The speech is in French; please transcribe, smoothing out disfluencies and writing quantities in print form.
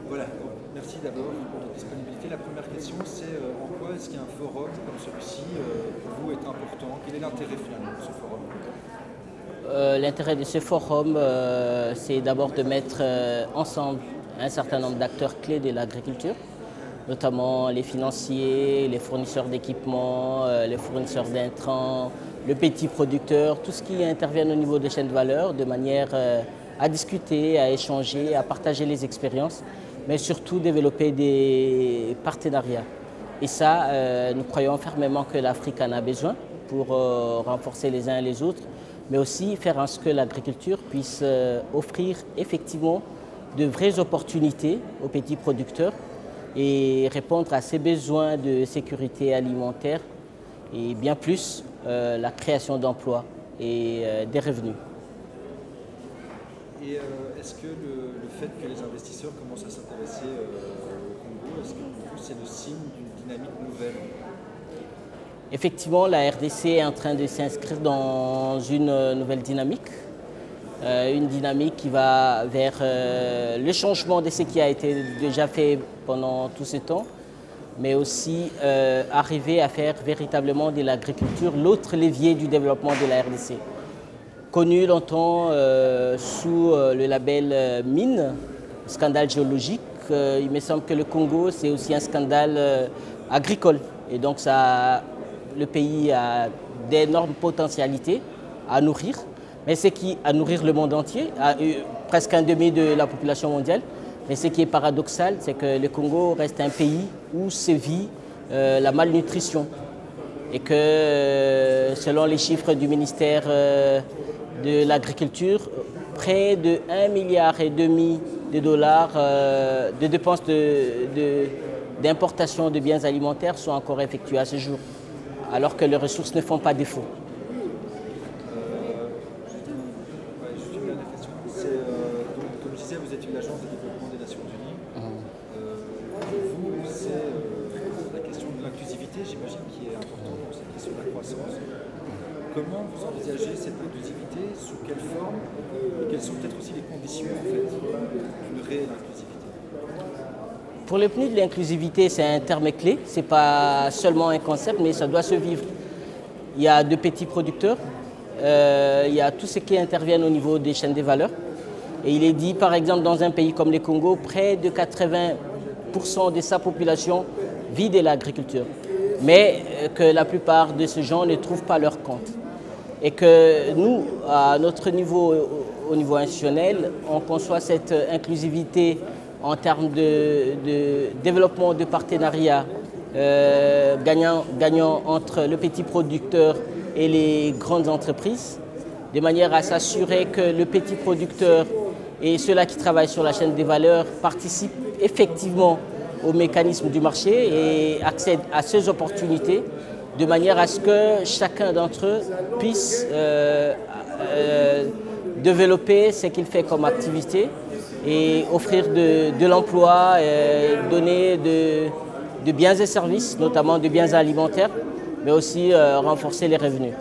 Voilà, merci d'abord pour votre disponibilité. La première question, c'est en quoi est-ce qu'un forum comme celui-ci, pour vous, est important? Quel est l'intérêt finalement de ce forum? L'intérêt de ce forum, c'est d'abord de mettre ensemble un certain nombre d'acteurs clés de l'agriculture, notamment les financiers, les fournisseurs d'équipements, les fournisseurs d'intrants, le petit producteur, tout ce qui intervient au niveau des chaînes de valeur, de manière à discuter, à échanger, à partager les expériences, mais surtout développer des partenariats. Et ça, nous croyons fermement que l'Afrique en a besoin pour renforcer les uns et les autres, mais aussi faire en sorte que l'agriculture puisse offrir effectivement de vraies opportunités aux petits producteurs et répondre à ses besoins de sécurité alimentaire et bien plus la création d'emplois et des revenus. Et est-ce que le fait que les investisseurs commencent à s'intéresser au Congo, est-ce que pour vous c'est le signe d'une dynamique nouvelle? Effectivement, la RDC est en train de s'inscrire dans une nouvelle dynamique. Une dynamique qui va vers le changement de ce qui a été déjà fait pendant tout ce temps, mais aussi arriver à faire véritablement de l'agriculture l'autre levier du développement de la RDC. Connu longtemps sous le label mine, scandale géologique, il me semble que le Congo c'est aussi un scandale agricole. Et donc le pays a d'énormes potentialités à nourrir, mais à nourrir le monde entier, presque un demi de la population mondiale. Mais ce qui est paradoxal, c'est que le Congo reste un pays où sévit la malnutrition. Et que selon les chiffres du ministère de l'Agriculture, près de 1,5 milliard de dollars de dépenses d'importation de biens alimentaires sont encore effectuées à ce jour, alors que les ressources ne font pas défaut. Juste une dernière question. Donc, comme je disais, vous êtes une agence de développement des Nations Unies. Pour vous, c'est la question de l'inclusivité, j'imagine, qui est importante dans cette question de la croissance. Comment vous envisagez cette inclusivité? Sous quelle forme? Et quelles sont peut-être aussi les conditions en fait, d'une réelle inclusivité? Pour le PNUD, l'inclusivité, c'est un terme clé. Ce n'est pas seulement un concept, mais ça doit se vivre. Il y a de petits producteurs, il y a tout ce qui intervient au niveau des chaînes de valeur. Et il est dit, par exemple, dans un pays comme le Congo, près de 80% de sa population vit de l'agriculture. Mais que la plupart de ces gens ne trouvent pas leur compte. Et que nous, à notre niveau, au niveau institutionnel, on conçoit cette inclusivité en termes de développement de partenariats gagnant entre le petit producteur et les grandes entreprises, de manière à s'assurer que le petit producteur et ceux-là qui travaillent sur la chaîne des valeurs participent effectivement au mécanisme du marché et accèdent à ces opportunités, de manière à ce que chacun d'entre eux puisse développer ce qu'il fait comme activité et offrir de l'emploi, donner de biens et services, notamment de biens alimentaires, mais aussi renforcer les revenus.